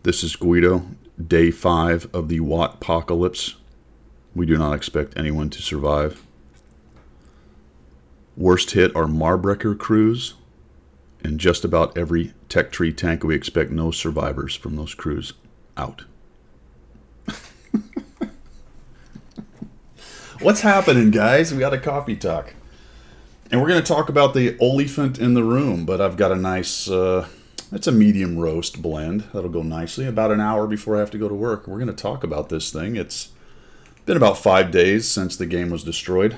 This is Guido, day 5 of the WoT apocalypse. We do not expect anyone to survive. Worst hit are Marbreaker crews, and just about every tech tree tank. We expect no survivors from those crews out. What's happening, guys? We got a coffee talk. And we're going to talk about the elephant in the room, but I've got a nice, it's a medium roast blend. That'll go nicely. About an hour before I have to go to work, we're going to talk about this thing. It's been about 5 days since the game was destroyed.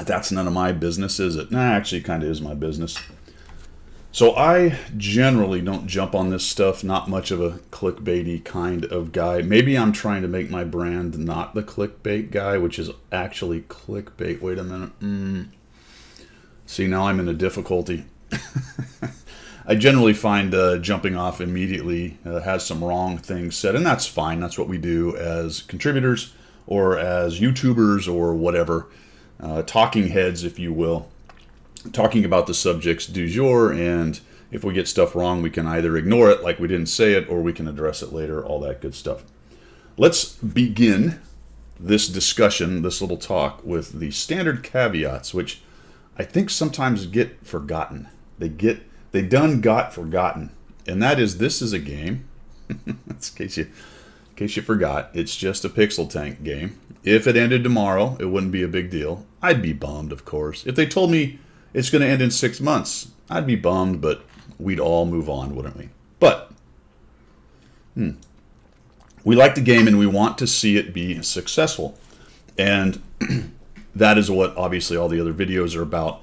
That's none of my business, is it? Nah, actually, it kind of is my business. So I generally don't jump on this stuff. Not much of a clickbaity kind of guy. Maybe I'm trying to make my brand not the clickbait guy, which is actually clickbait. Wait a minute. See, now I'm in a difficulty. I generally find jumping off immediately has some wrong things said, and that's fine. That's what we do as contributors or as YouTubers or whatever. Talking heads, if you will. Talking about the subjects du jour, and if we get stuff wrong, we can either ignore it like we didn't say it, or we can address it later, all that good stuff. Let's begin this discussion, this little talk, with the standard caveats, which I think sometimes get forgotten. They done got forgotten, and that is, this is a game. That's in case you forgot. It's just a pixel tank game. If it ended tomorrow, it wouldn't be a big deal. I'd be bummed, of course. If they told me it's going to end in 6 months, I'd be bummed, but we'd all move on, wouldn't we? But we like the game and we want to see it be successful. And that is what obviously all the other videos are about.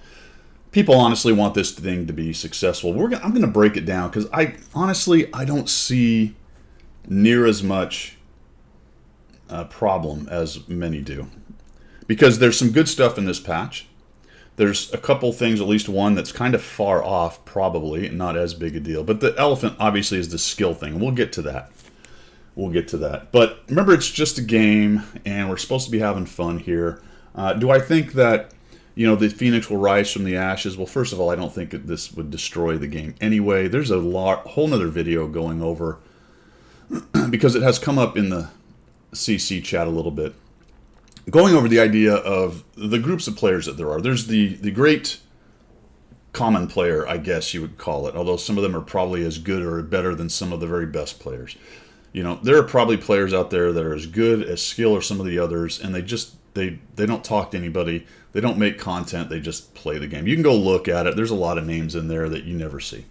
People honestly want this thing to be successful. I'm going to break it down because I don't see near as much problem as many do. Because there's some good stuff in this patch. There's a couple things, at least one, that's kind of far off, probably, not as big a deal. But the elephant, obviously, is the skill thing. We'll get to that. But remember, it's just a game, and we're supposed to be having fun here. Do I think that, the Phoenix will rise from the ashes? Well, first of all, I don't think that this would destroy the game anyway. There's a whole nother video going over, because it has come up in the CC chat a little bit, going over the idea of the groups of players that there are. There's the great common player, I guess you would call it, although some of them are probably as good or better than some of the very best players. There are probably players out there that are as good as skill or some of the others, and they don't talk to anybody. They don't make content. They just play the game. You can go look at it. There's a lot of names in there that you never see.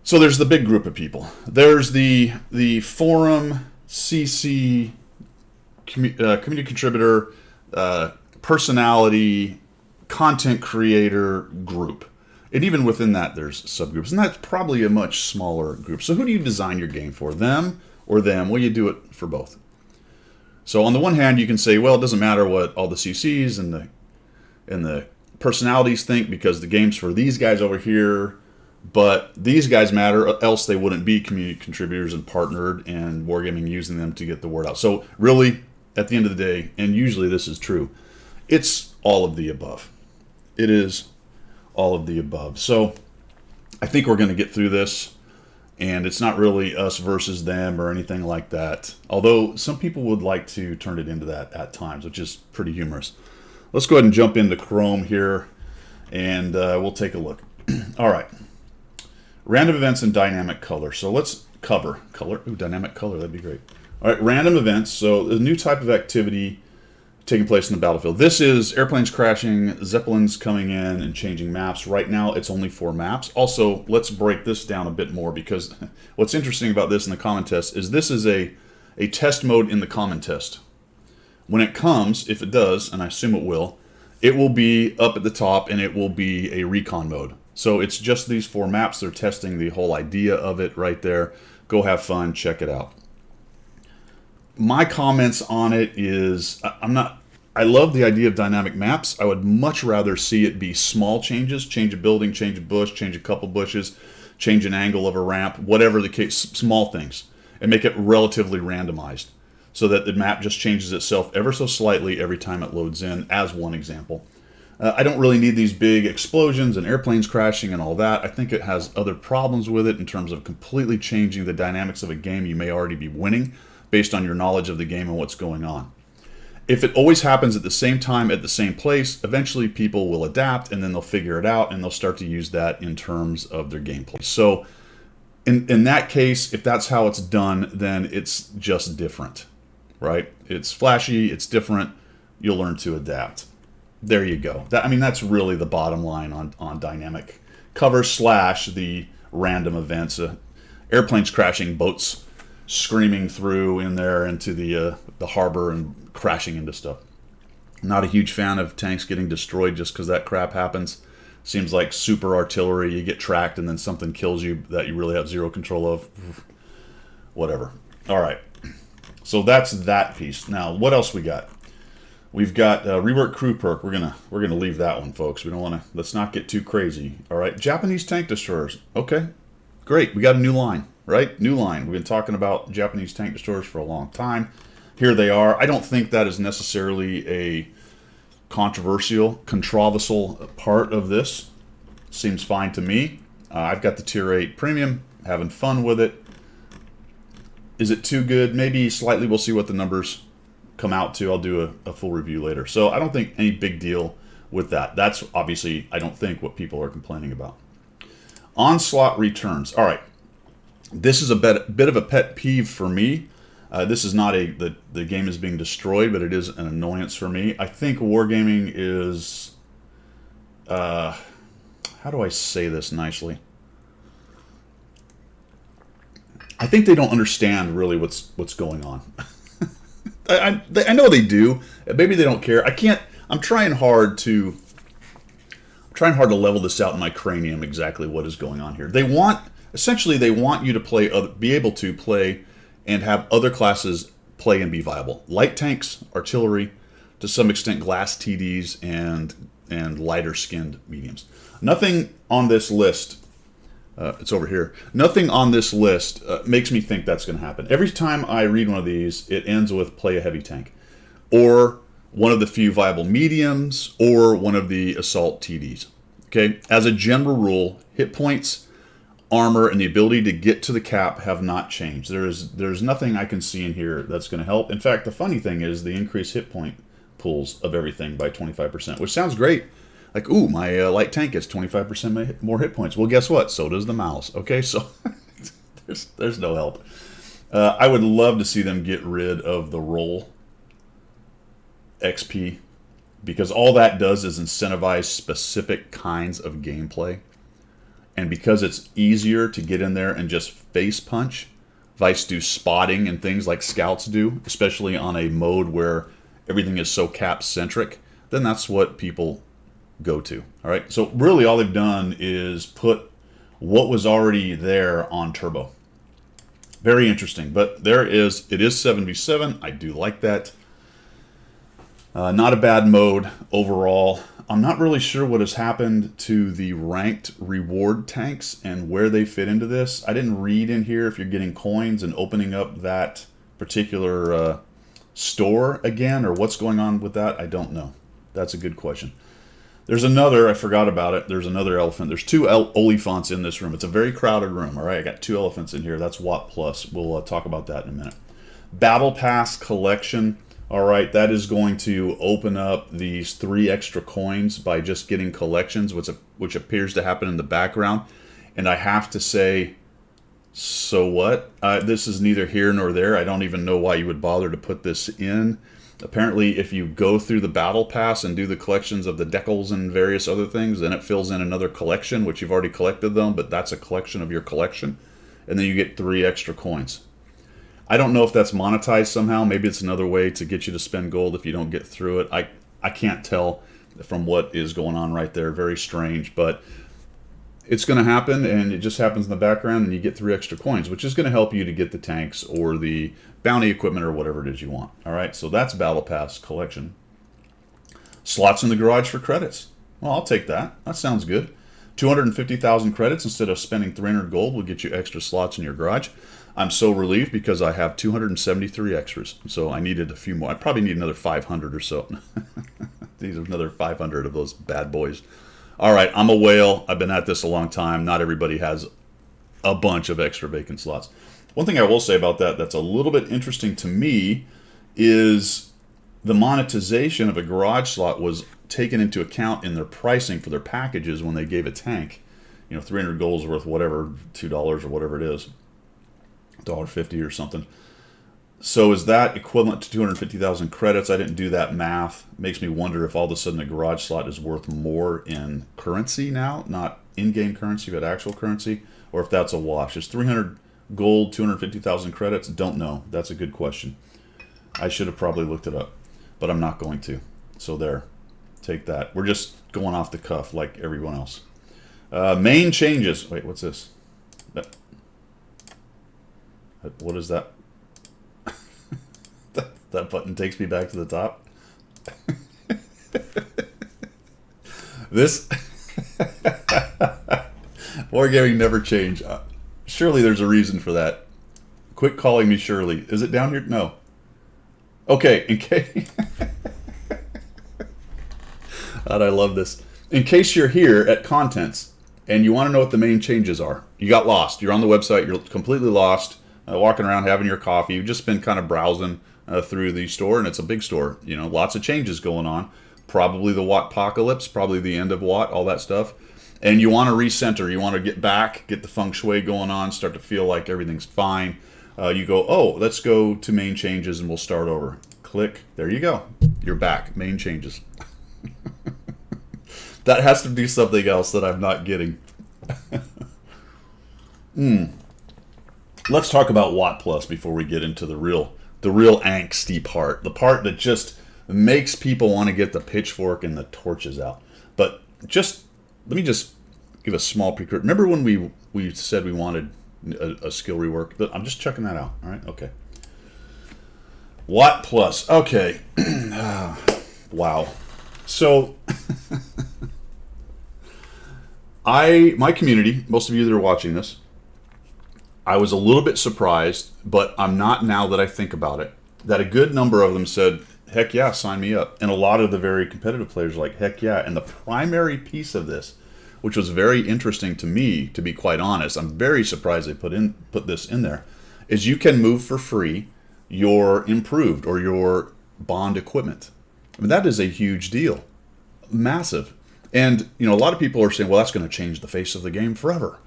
So there's the big group of people. There's the forum, CC, community contributor, personality, content creator group. And even within that, there's subgroups. And that's probably a much smaller group. So who do you design your game for? Them or them? Well, you do it for both. So on the one hand, you can say, well, it doesn't matter what all the CCs and the personalities think because the game's for these guys over here. But these guys matter, else they wouldn't be community contributors and partnered and Wargaming using them to get the word out. So really, at the end of the day, and usually this is true, it's all of the above. It is all of the above. So I think we're going to get through this, and it's not really us versus them or anything like that. Although some people would like to turn it into that at times, which is pretty humorous. Let's go ahead and jump into Chrome here, and we'll take a look. All right. Random events and dynamic color. So let's cover color. Ooh, dynamic color, that'd be great. All right, random events. So a new type of activity taking place in the battlefield. This is airplanes crashing, zeppelins coming in and changing maps. Right now, it's only 4 maps. Also, let's break this down a bit more because what's interesting about this in the common test is this is a test mode in the common test. When it comes, if it does, and I assume it will be up at the top and it will be a recon mode. So it's just these 4 maps. They're testing the whole idea of it right there. Go have fun. Check it out. My comments on it is, I love the idea of dynamic maps. I would much rather see it be small changes, change a building, change a bush, change a couple bushes, change an angle of a ramp, whatever the case, small things, and make it relatively randomized so that the map just changes itself ever so slightly every time it loads in, as one example. I don't really need these big explosions and airplanes crashing and all that. I think it has other problems with it in terms of completely changing the dynamics of a game you may already be winning based on your knowledge of the game and what's going on. If it always happens at the same time, at the same place, eventually people will adapt and then they'll figure it out and they'll start to use that in terms of their gameplay. So in that case, if that's how it's done, then it's just different, right? It's flashy, it's different, you'll learn to adapt. There you go. That's really the bottom line on dynamic cover / the random events. Airplanes crashing, boats screaming through in there into the harbor and crashing into stuff. Not a huge fan of tanks getting destroyed just because that crap happens. Seems like super artillery. You get tracked and then something kills you that you really have zero control of. Whatever. All right. So that's that piece. Now, what else we got? We've got Reworked crew perk. We're gonna leave that one, folks. We don't want to. Let's not get too crazy. All right, Japanese tank destroyers. Okay, great. We got a new line, right? New line. We've been talking about Japanese tank destroyers for a long time. Here they are. I don't think that is necessarily a controversial part of this. Seems fine to me. I've got the tier 8 premium. Having fun with it. Is it too good? Maybe slightly. We'll see what the numbers come out to. I'll do a full review later. So I don't think any big deal with that. That's obviously, I don't think, what people are complaining about. Onslaught returns. All right. This is a bit of a pet peeve for me. This is not the game is being destroyed, but it is an annoyance for me. I think wargaming is, how do I say this nicely? I think they don't understand really what's going on. I know they do. Maybe they don't care. I'm trying hard to level this out in my cranium exactly what is going on here. They want you to be able to play and have other classes play and be viable. Light tanks, artillery, to some extent glass TDs and lighter skinned mediums. Nothing on this list. It's over here. Nothing on this list makes me think that's going to happen. Every time I read one of these, it ends with play a heavy tank, or one of the few viable mediums, or one of the assault TDs. Okay, as a general rule, hit points, armor, and the ability to get to the cap have not changed. There's nothing I can see in here that's going to help. In fact, the funny thing is the increased hit point pools of everything by 25%, which sounds great. Like, ooh, my light tank gets 25% more hit points. Well, guess what? So does the mouse. Okay, so there's no help. I would love to see them get rid of the roll XP, because all that does is incentivize specific kinds of gameplay. And because it's easier to get in there and just face punch, Vice do spotting and things like scouts do, especially on a mode where everything is so cap-centric, then that's what people go to. All right, so really all they've done is put what was already there on turbo. Very interesting, but it is 7v7. I do like that. Not a bad mode overall. I'm not really sure what has happened to the ranked reward tanks and where they fit into this. I didn't read in here if you're getting coins and opening up that particular store again, or what's going on with that. I don't know. That's a good question. There's another, I forgot about it. There's another elephant. There's two olifants in this room. It's a very crowded room, all right? I got two elephants in here. That's WoT Plus. We'll talk about that in a minute. Battle Pass collection. All right, that is going to open up these 3 extra coins by just getting collections, which appears to happen in the background. And I have to say, so what? This is neither here nor there. I don't even know why you would bother to put this in. Apparently, if you go through the Battle Pass and do the collections of the decals and various other things, then it fills in another collection, which you've already collected them, but that's a collection of your collection. And then you get 3 extra coins. I don't know if that's monetized somehow. Maybe it's another way to get you to spend gold if you don't get through it. I can't tell from what is going on right there. Very strange, but it's going to happen, and it just happens in the background, and you get 3 extra coins, which is going to help you to get the tanks or the bounty equipment or whatever it is you want. All right, so that's Battle Pass collection. Slots in the garage for credits. Well, I'll take that. That sounds good. 250,000 credits instead of spending 300 gold will get you extra slots in your garage. I'm so relieved because I have 273 extras, so I needed a few more. I probably need another 500 or so. These are another 500 of those bad boys. All right, I'm a whale. I've been at this a long time. Not everybody has a bunch of extra vacant slots. One thing I will say about that that's a little bit interesting to me is the monetization of a garage slot was taken into account in their pricing for their packages when they gave a tank. 300 gold's worth whatever, $2 or whatever it is, $1.50 or something. So is that equivalent to 250,000 credits? I didn't do that math. Makes me wonder if all of a sudden a garage slot is worth more in currency now, not in-game currency, but actual currency, or if that's a wash. Is 300 gold, 250,000 credits? Don't know. That's a good question. I should have probably looked it up, but I'm not going to. So there, take that. We're just going off the cuff like everyone else. Main changes. Wait, what's this? What is that? That button takes me back to the top. This wargaming never change. Surely there's a reason for that. Quit calling me Shirley. Is it down here? No. Okay, in case God, I love this. In case you're here at contents and you want to know what the main changes are, you got lost. You're on the website. You're completely lost, walking around having your coffee. You've just been kind of browsing through the store, and it's a big store. Lots of changes going on. Probably the WoT apocalypse, probably the end of WoT, all that stuff. And you want to recenter. You want to get back, get the feng shui going on, start to feel like everything's fine. You go, oh, let's go to main changes, and we'll start over. Click. There you go. You're back. Main changes. That has to be something else that I'm not getting. Let's talk about WoT Plus before we get into the real angsty part, the part that just makes people want to get the pitchfork and the torches out. But let me just give a small precursor. Remember when we said we wanted a skill rework? I'm just checking that out. All right, okay. WoT Plus. Okay. Wow. So my community, most of you that are watching this, I was a little bit surprised, but I'm not now that I think about it, that a good number of them said, heck yeah, sign me up. And a lot of the very competitive players were like, heck yeah. And the primary piece of this, which was very interesting to me, to be quite honest, I'm very surprised they put this in there, is you can move for free your improved or your bond equipment. I mean, that is a huge deal. Massive. And, a lot of people are saying, well, that's going to change the face of the game forever.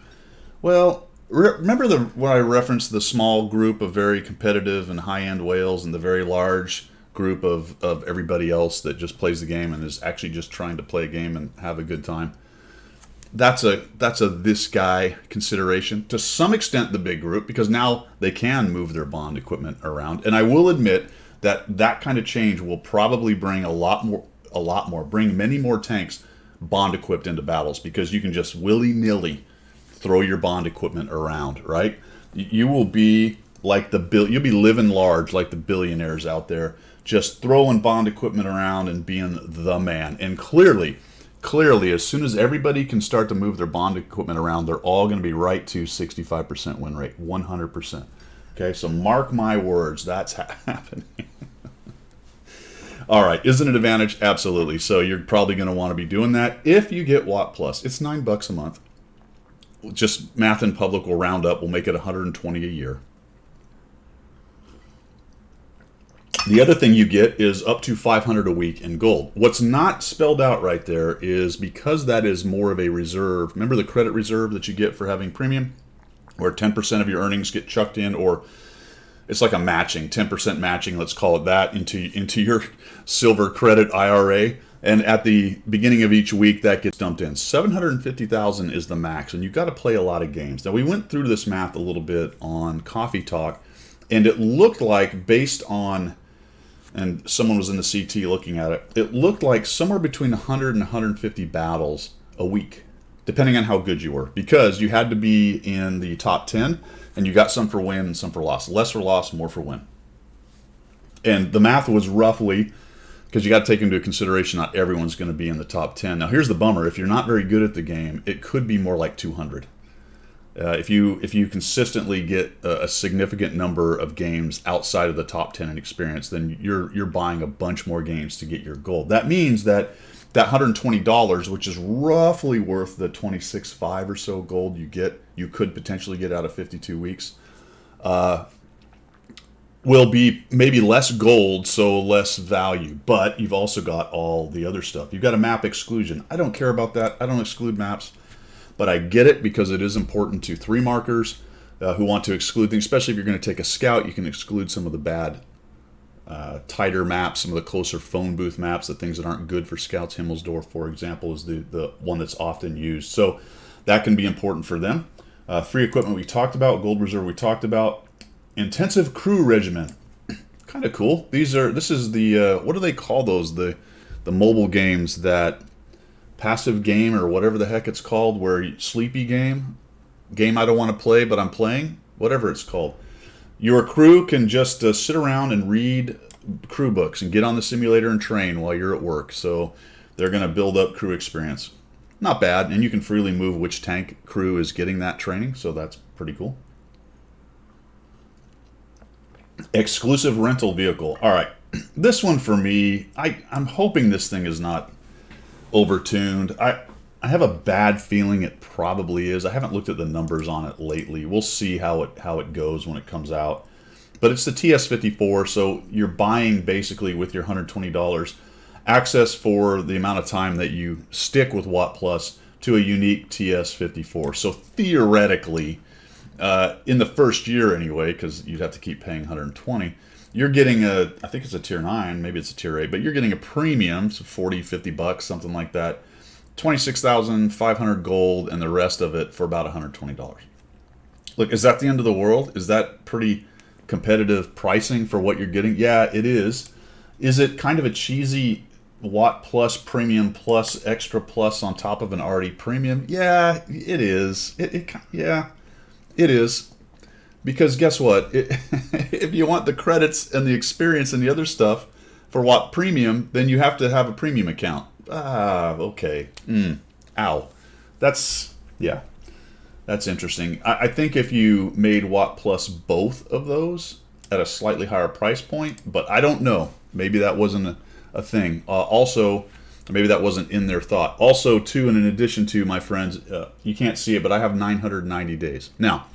Well, remember when I referenced the small group of very competitive and high-end whales and the very large group of everybody else that just plays the game and is actually just trying to play a game and have a good time? That's a this guy consideration. To some extent, the big group, because now they can move their bond equipment around. And I will admit that kind of change will probably bring bring many more tanks bond equipped into battles, because you can just willy-nilly throw your bond equipment around, right? You will be like you'll be living large like the billionaires out there, just throwing bond equipment around and being the man. And clearly, as soon as everybody can start to move their bond equipment around, they're all going to be right to 65% win rate, 100%. Okay, so mark my words, that's happening. All right, is it an advantage? Absolutely. So you're probably going to want to be doing that if you get WoT Plus. It's $9 a month. Just math in public will round up. We'll make it 120 a year. The other thing you get is up to 500 a week in gold. What's not spelled out right there is, because that is more of a reserve. Remember the credit reserve that you get for having premium, where 10% of your earnings get chucked in, or it's like a matching, 10% matching, let's call it that, into your silver credit IRA. And at the beginning of each week, that gets dumped in. 750,000 is the max, and you've got to play a lot of games. Now, we went through this math a little bit on Coffee Talk, and it looked like, based on, and someone was in the CT looking at it, it looked like somewhere between 100 and 150 battles a week, depending on how good you were, because you had to be in the top 10, and you got some for win and some for loss. Less for loss, more for win. And the math was roughly, because you got to take into consideration not everyone's going to be in the top 10. Now, here's the bummer. If you're not very good at the game, it could be more like 200. If you consistently get a significant number of games outside of the top 10 in experience, then you're buying a bunch more games to get your gold. That means that $120, which is roughly worth the 26.5 or so gold you could potentially get out of 52 weeks, will be maybe less gold, so less value. But you've also got all the other stuff. You've got a map exclusion. I don't care about that. I don't exclude maps. But I get it because it is important to 3 markers who want to exclude things, especially if you're going to take a scout. You can exclude some of the bad, tighter maps, some of the closer phone booth maps, the things that aren't good for scouts. Himmelsdorf, for example, is the one that's often used. So that can be important for them. Free equipment we talked about, gold reserve we talked about. Intensive crew regimen, kind of cool. This is the what do they call those? The mobile games that. Passive game or whatever the heck it's called, where sleepy game I don't want to play but I'm playing, whatever it's called. Your crew can just sit around and read crew books and get on the simulator and train while you're at work. So they're going to build up crew experience. Not bad, and you can freely move which tank crew is getting that training, so that's pretty cool. Exclusive rental vehicle. All right, this one for me, I'm hoping this thing is not overtuned. I have a bad feeling it probably is. I haven't looked at the numbers on it lately. We'll see how it goes when it comes out. But it's the TS54, so you're buying basically with your $120 access for the amount of time that you stick with WoT Plus to a unique TS54. So theoretically, in the first year anyway, because you'd have to keep paying $120, you're getting I think it's a tier 9, maybe it's a tier 8, but you're getting a premium, so 40, 50 bucks, something like that. 26,500 gold, and the rest of it for about $120. Look, is that the end of the world? Is that pretty competitive pricing for what you're getting? Yeah, it is. Is it kind of a cheesy WoT Plus premium plus extra plus on top of an already premium? Yeah, it is. Yeah, it is. Because guess what? If you want the credits and the experience and the other stuff for WoT Premium, then you have to have a premium account. Okay. Ow. That's interesting. I think if you made WoT Plus both of those at a slightly higher price point, but I don't know. Maybe that wasn't a thing. Also, maybe that wasn't in their thought. Also, too, and in addition to, my friends, you can't see it, but I have 990 days. Now,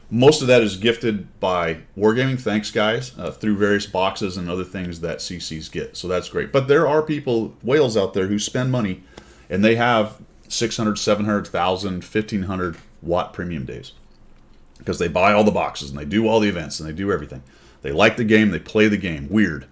most of that is gifted by Wargaming, thanks guys, through various boxes and other things that CCs get. So that's great. But there are people, whales out there, who spend money and they have 600, 700, 1,000, 1,500 WoT premium days. Because they buy all the boxes and they do all the events and they do everything. They like the game, they play the game. Weird.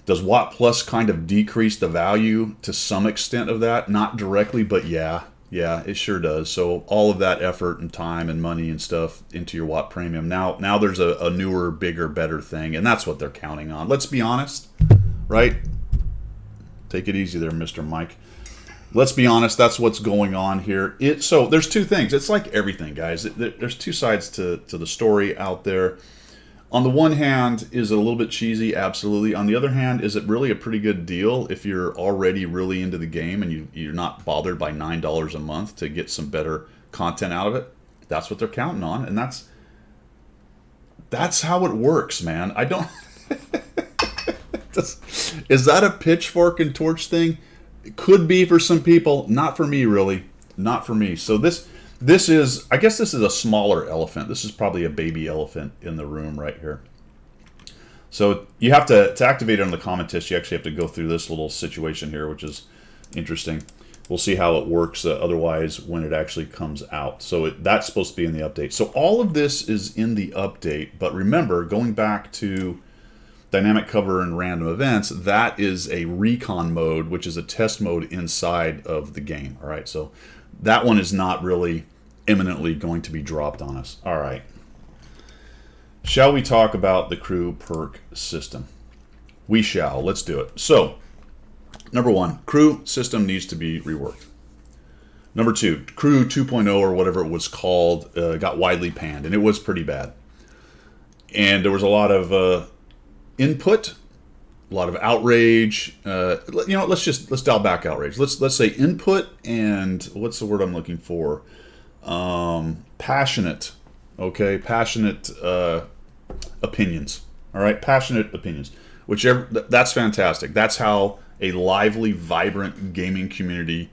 Does WoT Plus kind of decrease the value to some extent of that? Not directly, but yeah. Yeah, it sure does. So all of that effort and time and money and stuff into your WoT Premium. Now there's a newer, bigger, better thing, and that's what they're counting on. Let's be honest, right? Take it easy there, Mr. Mike. Let's be honest, that's what's going on here. So there's two things. It's like everything, guys. There's two sides to the story out there. On the one hand, is it a little bit cheesy? Absolutely. On the other hand, is it really a pretty good deal if you're already really into the game and you're not bothered by $9 a month to get some better content out of it? That's what they're counting on, and that's how it works, man. I don't... Is that a pitchfork and torch thing? It could be for some people. Not for me, really. Not for me. So this is, I guess this is a smaller elephant. This is probably a baby elephant in the room right here. So you have to activate it on the comment test, you actually have to go through this little situation here, which is interesting. We'll see how it works otherwise when it actually comes out. So that's supposed to be in the update. So all of this is in the update, but remember, going back to dynamic cover and random events, that is a recon mode, which is a test mode inside of the game. All right, so that one is not really imminently going to be dropped on us. All right. Shall we talk about the crew perk system? We shall. Let's do it. So, number one, crew system needs to be reworked. Number two, crew 2.0 or whatever it was called got widely panned, and it was pretty bad. And there was a lot of input, a lot of outrage. Let's dial back outrage. Let's say input and what's the word I'm looking for? Passionate. Okay, passionate opinions. All right, passionate opinions. That's fantastic. That's how a lively, vibrant gaming community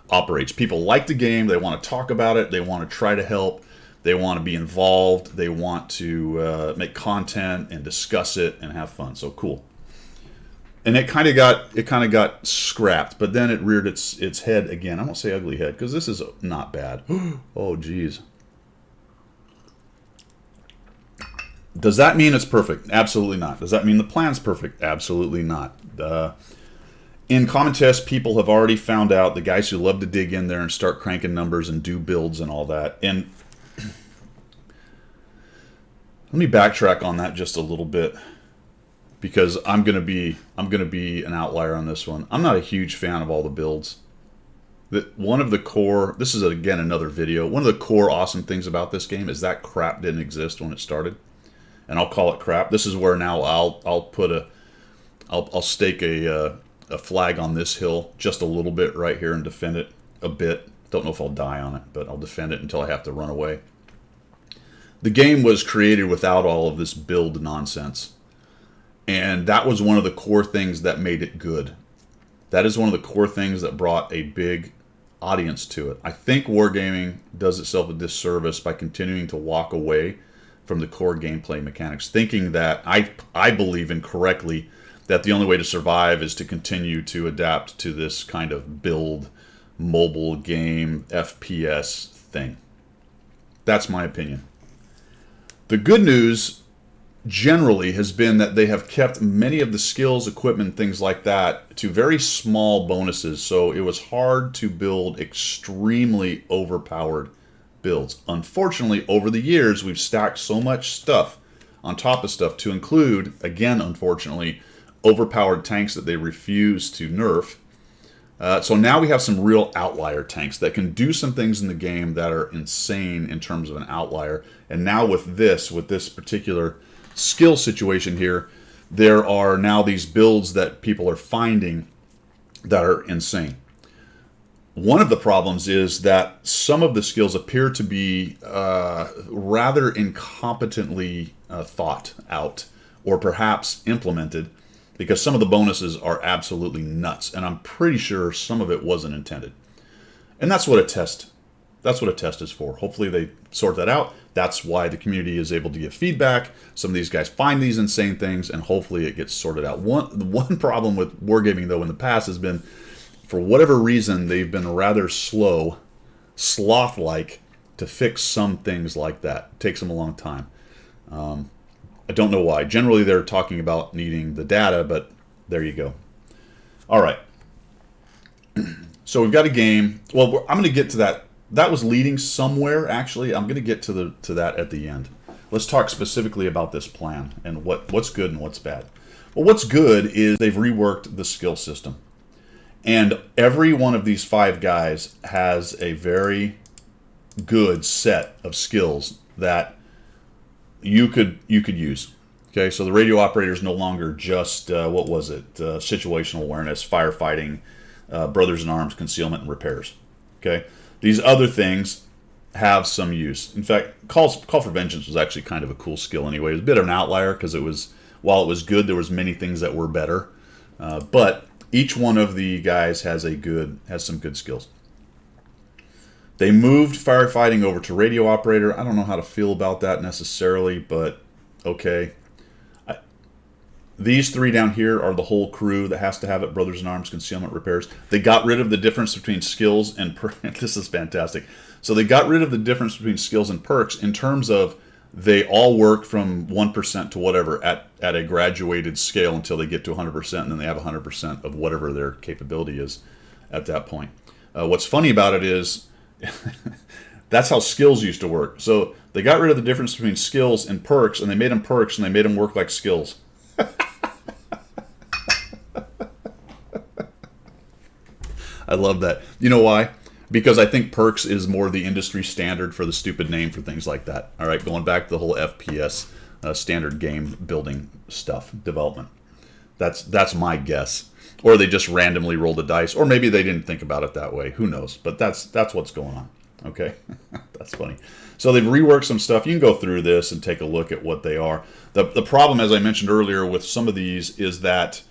operates. People like the game. They want to talk about it. They want to try to help. They want to be involved. They want to make content and discuss it and have fun. So cool. And it kind of got scrapped, but then it reared its head again. I won't say ugly head because this is not bad. Oh, geez. Does that mean it's perfect? Absolutely not. Does that mean the plan's perfect? Absolutely not. In common test, people have already found out, the guys who love to dig in there and start cranking numbers and do builds and all that. And let me backtrack on that just a little bit, because I'm gonna be an outlier on this one. I'm not a huge fan of all the builds. One of the core, this is again another video, one of the core awesome things about this game is that crap didn't exist when it started. And I'll call it crap. This is where now I'll stake a flag on this hill just a little bit right here and defend it a bit. Don't know if I'll die on it, but I'll defend it until I have to run away. The game was created without all of this build nonsense. And that was one of the core things that made it good. That is one of the core things that brought a big audience to it. I think wargaming does itself a disservice by continuing to walk away from the core gameplay mechanics, thinking that I believe incorrectly that the only way to survive is to continue to adapt to this kind of build mobile game FPS thing. That's my opinion. The good news generally has been that they have kept many of the skills, equipment, things like that to very small bonuses, so it was hard to build extremely overpowered builds. Unfortunately, over the years, we've stacked so much stuff on top of stuff to include, again, unfortunately, overpowered tanks that they refuse to nerf. So now we have some real outlier tanks that can do some things in the game that are insane in terms of an outlier. And now with this particular skill situation here, there are now these builds that people are finding that are insane. One of the problems is that some of the skills appear to be rather incompetently thought out or perhaps implemented, because some of the bonuses are absolutely nuts, and I'm pretty sure some of it wasn't intended. And that's what a test is for. Hopefully they sort that out. That's why the community is able to give feedback. Some of these guys find these insane things, and hopefully it gets sorted out. The one problem with wargaming, though, in the past has been, for whatever reason, they've been rather slow, sloth-like, to fix some things like that. It takes them a long time. I don't know why. Generally, they're talking about needing the data, but there you go. All right. So we've got a game. Well, I'm going to get to that. That was leading somewhere, actually. I'm going to get to that at the end. Let's talk specifically about this plan and what's good and what's bad. Well, what's good is they've reworked the skill system. And every one of these 5 guys has a very good set of skills that you could use. Okay, so the radio operator is no longer just situational awareness, firefighting, brothers in arms, concealment, and repairs. Okay, these other things have some use. In fact, Call for Vengeance was actually kind of a cool skill anyway. It was a bit of an outlier because while it was good, there was many things that were better, but each one of the guys has some good skills. They moved firefighting over to radio operator. I don't know how to feel about that necessarily, but okay. These 3 down here are the whole crew that has to have it: brothers in arms, concealment, repairs. They got rid of the difference between skills and this is fantastic. So they got rid of the difference between skills and perks in terms of they all work from 1% to whatever at a graduated scale until they get to 100%, and then they have 100% of whatever their capability is at that point. What's funny about it is that's how skills used to work. So they got rid of the difference between skills and perks, and they made them perks, and they made them work like skills. I love that. You know why? Because I think perks is more the industry standard for the stupid name for things like that. All right, going back to the whole FPS standard game building stuff, development. That's my guess. Or they just randomly rolled a dice, or maybe they didn't think about it that way. Who knows? But that's what's going on. Okay, that's funny. So they've reworked some stuff. You can go through this and take a look at what they are. The problem, as I mentioned earlier, with some of these is that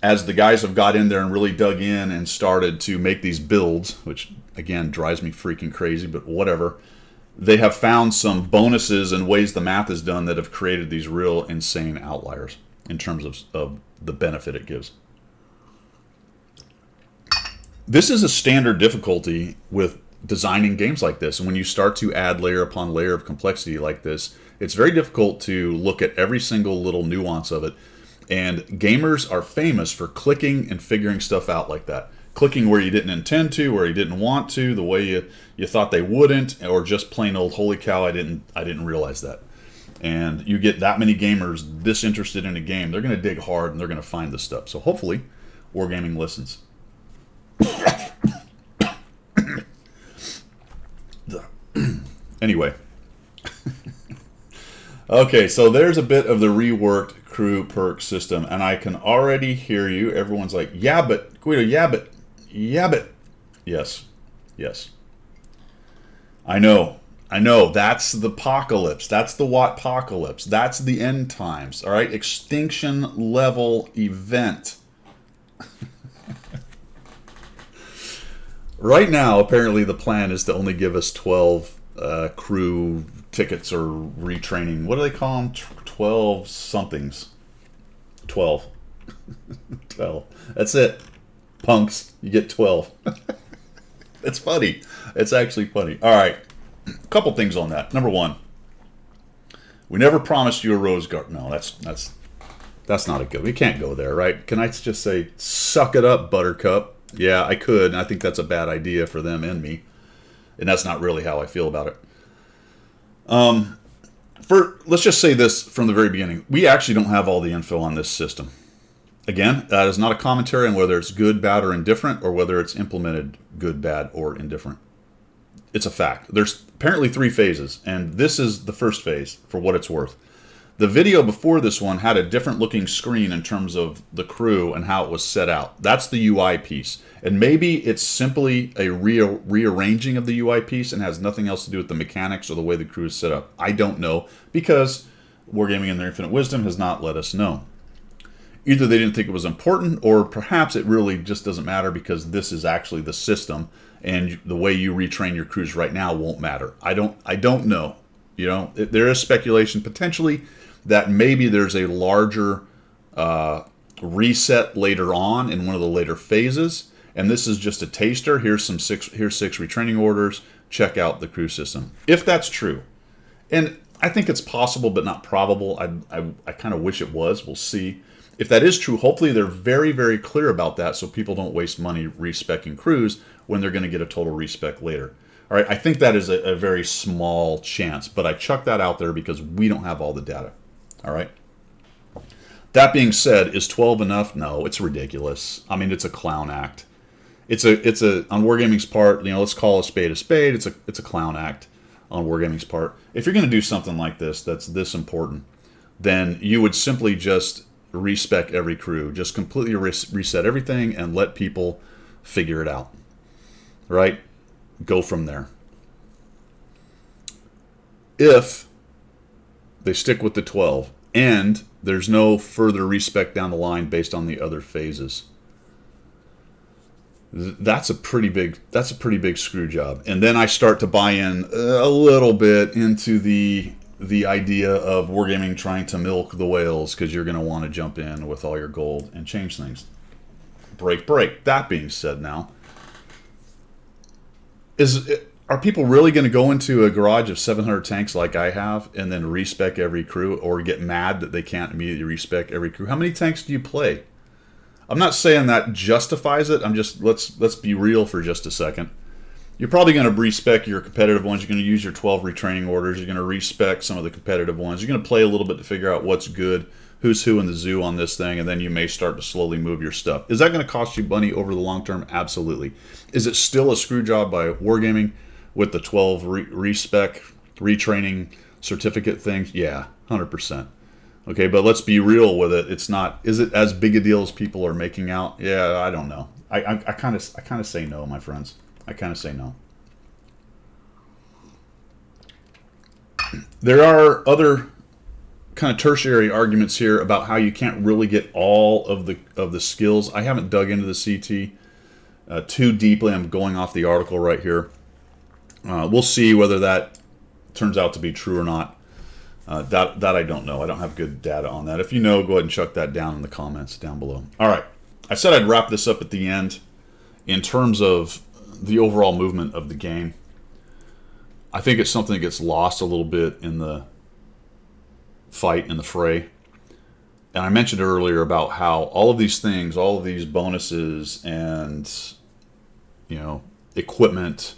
as the guys have got in there and really dug in and started to make these builds, which again drives me freaking crazy, but whatever, they have found some bonuses and ways the math is done that have created these real insane outliers in terms of the benefit it gives. This is a standard difficulty with designing games like this. And when you start to add layer upon layer of complexity like this, it's very difficult to look at every single little nuance of it. And gamers are famous for clicking and figuring stuff out like that. Clicking where you didn't intend to, where you didn't want to, the way you thought they wouldn't, or just plain old, holy cow, I didn't realize that. And you get that many gamers this interested in a game, they're going to dig hard and they're going to find this stuff. So hopefully, Wargaming listens. Anyway. Okay, so there's a bit of the reworked crew perk system, and I can already hear you. Everyone's like, yeah, but, Guido, yeah, but. Yes. I know. That's the apocalypse. That's the WoT apocalypse. That's the end times. All right, extinction level event. Right now, apparently the plan is to only give us 12 crew tickets or retraining. What do they call them? 12 somethings. 12. 12. That's it. Punks, you get 12. It's funny. It's actually funny. All right. A couple things on that. Number one, we never promised you a rose garden. No, that's not a good. We can't go there, right? Can I just say, suck it up, Buttercup? Yeah, I could, and I think that's a bad idea for them and me. And that's not really how I feel about it. Let's just say this from the very beginning. We actually don't have all the info on this system. Again, that is not a commentary on whether it's good, bad, or indifferent, or whether it's implemented good, bad, or indifferent. It's a fact. There's apparently 3 phases, and this is the first phase, for what it's worth. The video before this one had a different looking screen in terms of the crew and how it was set out. That's the UI piece. And maybe it's simply a rearranging of the UI piece and has nothing else to do with the mechanics or the way the crew is set up. I don't know, because Wargaming in their infinite wisdom has not let us know. Either they didn't think it was important, or perhaps it really just doesn't matter because this is actually the system, and the way you retrain your crews right now won't matter. I don't know. You know, there is speculation potentially that maybe there's a larger reset later on in one of the later phases, and this is just a taster. Here's 6 retraining orders. Check out the crew system. If that's true, and I think it's possible but not probable. I kind of wish it was. We'll see. If that is true, hopefully they're very, very clear about that so people don't waste money respecking crews when they're going to get a total respec later. All right, I think that is a very small chance, but I chuck that out there because we don't have all the data. All right. That being said, is 12 enough? No, it's ridiculous. I mean, it's a clown act. It's a on Wargaming's part, you know, let's call a spade a spade. It's a clown act on Wargaming's part. If you're going to do something like this that's this important, then you would simply just respec every crew, just completely reset everything and let people figure it out. Right? Go from there. If they stick with the 12 and there's no further respec down the line based on the other phases, that's a pretty big screw job. And then I start to buy in a little bit into the idea of Wargaming trying to milk the whales because you're going to want to jump in with all your gold and change things. Break. That being said, now, are people really going to go into a garage of 700 tanks like I have and then respec every crew, or get mad that they can't immediately respec every crew? How many tanks do you play? I'm not saying that justifies it. I'm just, let's be real for just a second. You're probably going to respec your competitive ones. You're going to use your 12 retraining orders. You're going to respec some of the competitive ones. You're going to play a little bit to figure out what's good, who's who in the zoo on this thing, and then you may start to slowly move your stuff. Is that going to cost you money over the long term? Absolutely. Is it still a screw job by Wargaming with the 12 respec, retraining certificate things? Yeah, 100%. Okay, but let's be real with it. It's not. Is it as big a deal as people are making out? Yeah, I don't know. I kind of say no, my friends. I kind of say no. There are other kind of tertiary arguments here about how you can't really get all of the skills. I haven't dug into the CT too deeply. I'm going off the article right here. We'll see whether that turns out to be true or not. That I don't know. I don't have good data on that. If you know, go ahead and chuck that down in the comments down below. All right. I said I'd wrap this up at the end in terms of the overall movement of the game. I think it's something that gets lost a little bit in the fight, in the fray. And I mentioned earlier about how all of these things, all of these bonuses and, you know, equipment,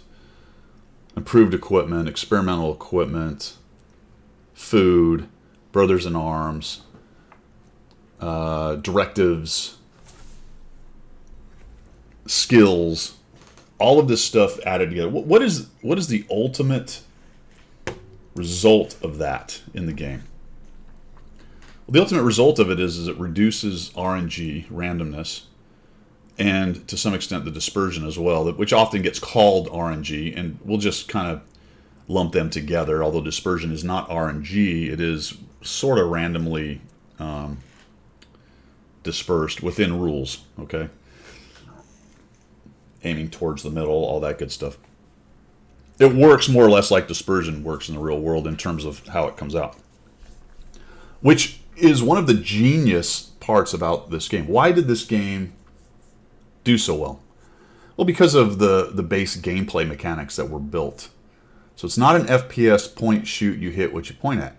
improved equipment, experimental equipment, food, brothers in arms, directives, skills, all of this stuff added together. What is the ultimate result of that in the game? Well, the ultimate result of it is it reduces RNG, randomness, and to some extent the dispersion as well, which often gets called RNG, and we'll just kind of lump them together. Although dispersion is not RNG, it is sort of randomly dispersed within rules, okay? Aiming towards the middle, all that good stuff. It works more or less like dispersion works in the real world in terms of how it comes out. Which is one of the genius parts about this game. Why did this game do so well? Well, because of the base gameplay mechanics that were built. So it's not an FPS point shoot, you hit what you point at.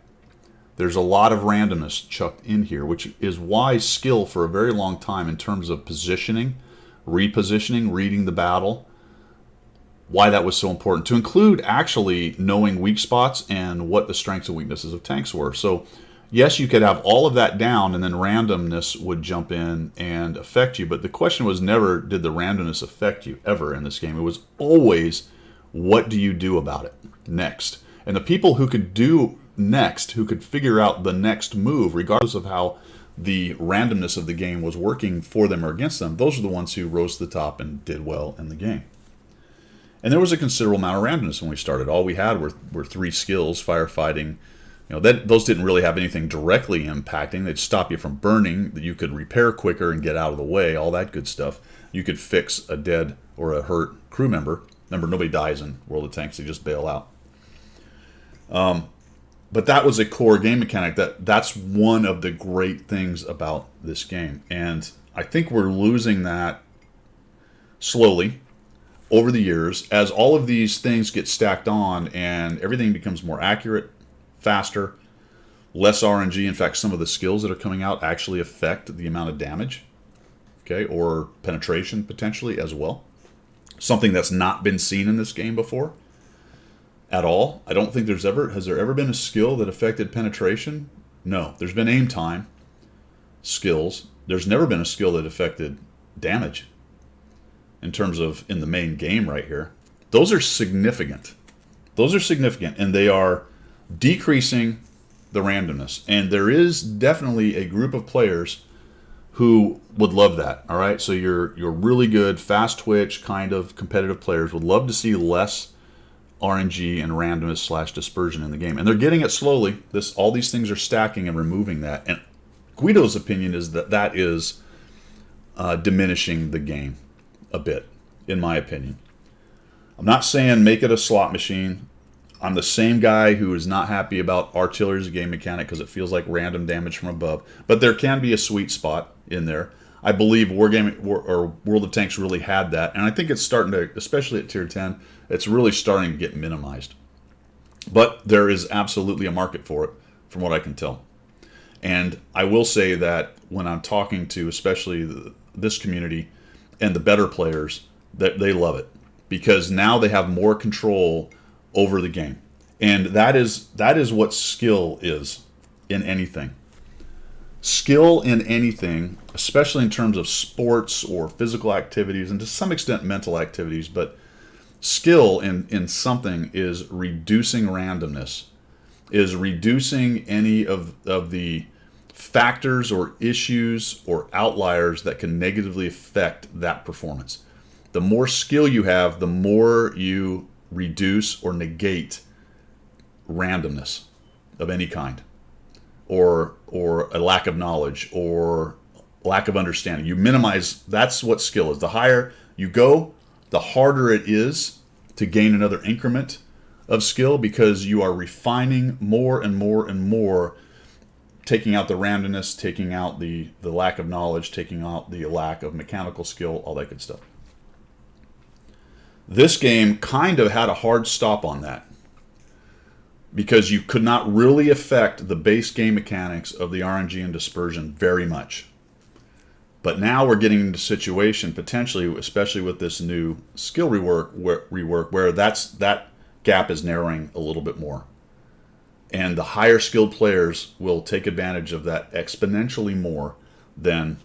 There's a lot of randomness chucked in here, which is why skill for a very long time in terms of positioning, repositioning, reading the battle, why that was so important. To include actually knowing weak spots and what the strengths and weaknesses of tanks were. So yes, you could have all of that down and then randomness would jump in and affect you. But the question was never, did the randomness affect you ever in this game? It was always, what do you do about it next? And the people who could do next, who could figure out the next move, regardless of how the randomness of the game was working for them or against them, those are the ones who rose to the top and did well in the game. And there was a considerable amount of randomness when we started. All we had were 3 skills: firefighting. You know, those didn't really have anything directly impacting. They'd stop you from burning. That you could repair quicker and get out of the way. All that good stuff. You could fix a dead or a hurt crew member. Remember, nobody dies in World of Tanks. They just bail out. But that was a core game mechanic. That's one of the great things about this game. And I think we're losing that slowly over the years as all of these things get stacked on and everything becomes more accurate, faster, less RNG. In fact, some of the skills that are coming out actually affect the amount of damage, okay, or penetration potentially as well. Something that's not been seen in this game before at all. I don't think has there ever been a skill that affected penetration? No. There's been aim time skills. There's never been a skill that affected damage in terms of in the main game right here. Those are significant. Those are significant, and they are decreasing the randomness. And there is definitely a group of players who would love that. All right, so you're really good, fast twitch kind of competitive players would love to see less RNG and randomness / dispersion in the game, and they're getting it slowly. All these things are stacking and removing that. And Guido's opinion is that is diminishing the game a bit, in my opinion. I'm not saying make it a slot machine. I'm the same guy who is not happy about artillery as a game mechanic because it feels like random damage from above. But there can be a sweet spot in there. I believe World of Tanks really had that, and I think it's starting to, especially at Tier 10, it's really starting to get minimized. But there is absolutely a market for it, from what I can tell. And I will say that when I'm talking to especially this community and the better players, that they love it because now they have more control over the game. And that is what skill is in anything. Skill in anything, especially in terms of sports or physical activities, and to some extent mental activities, but skill in something is reducing randomness, is reducing any of the factors or issues or outliers that can negatively affect that performance. The more skill you have, the more you reduce or negate randomness of any kind, or a lack of knowledge or lack of understanding. You minimize. That's what skill is. The higher you go, the harder it is to gain another increment of skill, because you are refining more and more and more, taking out the randomness, taking out the lack of knowledge, taking out the lack of mechanical skill, all that good stuff. This game kind of had a hard stop on that, because you could not really affect the base game mechanics of the RNG and dispersion very much. But now we're getting into a situation, potentially, especially with this new skill rework, where that gap is narrowing a little bit more. And the higher skilled players will take advantage of that exponentially more than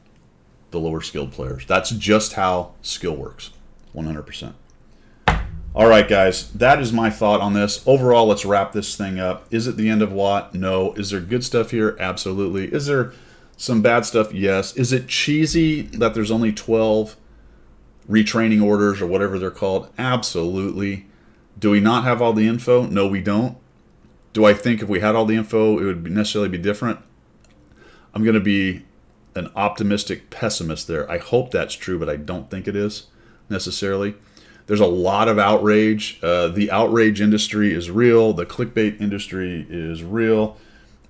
the lower skilled players. That's just how skill works, 100%. All right, guys, that is my thought on this. Overall, let's wrap this thing up. Is it the end of WoT? No. Is there good stuff here? Absolutely. Is there some bad stuff? Yes. Is it cheesy that there's only 12 retraining orders or whatever they're called? Absolutely. Do we not have all the info? No, we don't. Do I think if we had all the info, it would necessarily be different? I'm going to be an optimistic pessimist there. I hope that's true, but I don't think it is necessarily. There's a lot of outrage. The outrage industry is real. The clickbait industry is real.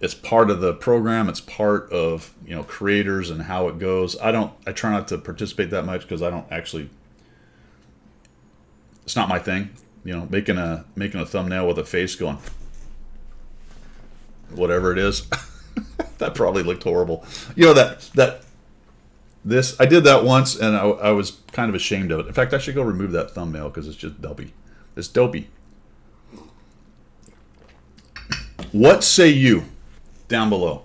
It's part of the program. It's part of, creators and how it goes. I try not to participate that much, because I don't actually. It's not my thing. Making a thumbnail with a face going, whatever it is. That probably looked horrible. I did that once, and I was kind of ashamed of it. In fact, I should go remove that thumbnail, because it's just dopey. It's dopey. What say you down below?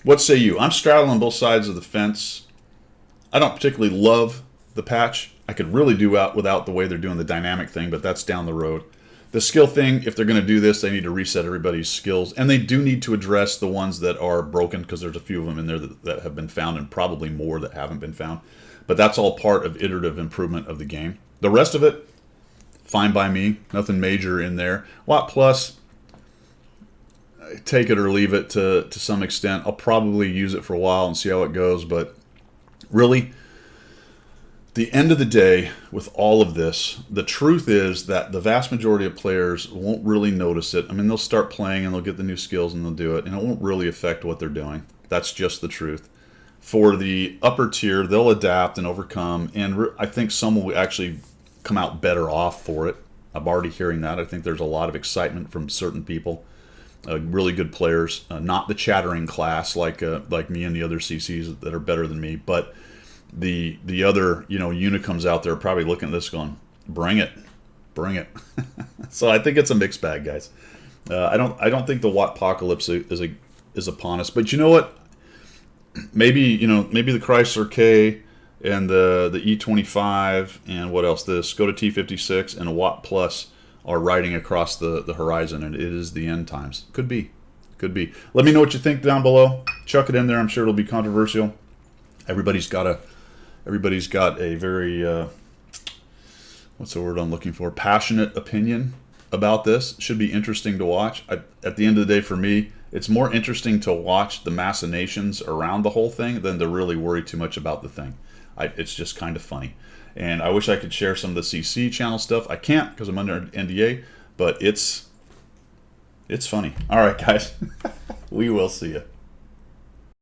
What say you? I'm straddling both sides of the fence. I don't particularly love the patch. I could really do without the way they're doing the dynamic thing, but that's down the road. The skill thing, if they're going to do this, they need to reset everybody's skills. And they do need to address the ones that are broken, because there's a few of them in there that have been found, and probably more that haven't been found. But that's all part of iterative improvement of the game. The rest of it, fine by me. Nothing major in there. WoT Plus, take it or leave it to some extent. I'll probably use it for a while and see how it goes. But really, the end of the day, with all of this, the truth is that the vast majority of players won't really notice it. I mean, they'll start playing and they'll get the new skills and they'll do it, and it won't really affect what they're doing. That's just the truth. For the upper tier, they'll adapt and overcome, and I think some will actually come out better off for it. I'm already hearing that. I think there's a lot of excitement from certain people, really good players, not the chattering class like me and the other CCs that are better than me, but the other unicums out there are probably looking at this going, bring it. So I think it's a mixed bag, guys. I don't think the WoT apocalypse is upon us, but you know what? Maybe the Chrysler K and the E25 and what else? The Skoda T56 and a WoT Plus are riding across the horizon, and it is the end times. Could be. Let me know what you think down below. Chuck it in there. I'm sure it'll be controversial. Everybody's got a very what's the word I'm looking for? Passionate opinion about this. Should be interesting to watch. At the end of the day, for me, it's more interesting to watch the machinations around the whole thing than to really worry too much about the thing. It's just kind of funny. And I wish I could share some of the CC channel stuff. I can't because I'm under NDA, but it's funny. All right, guys. We will see you.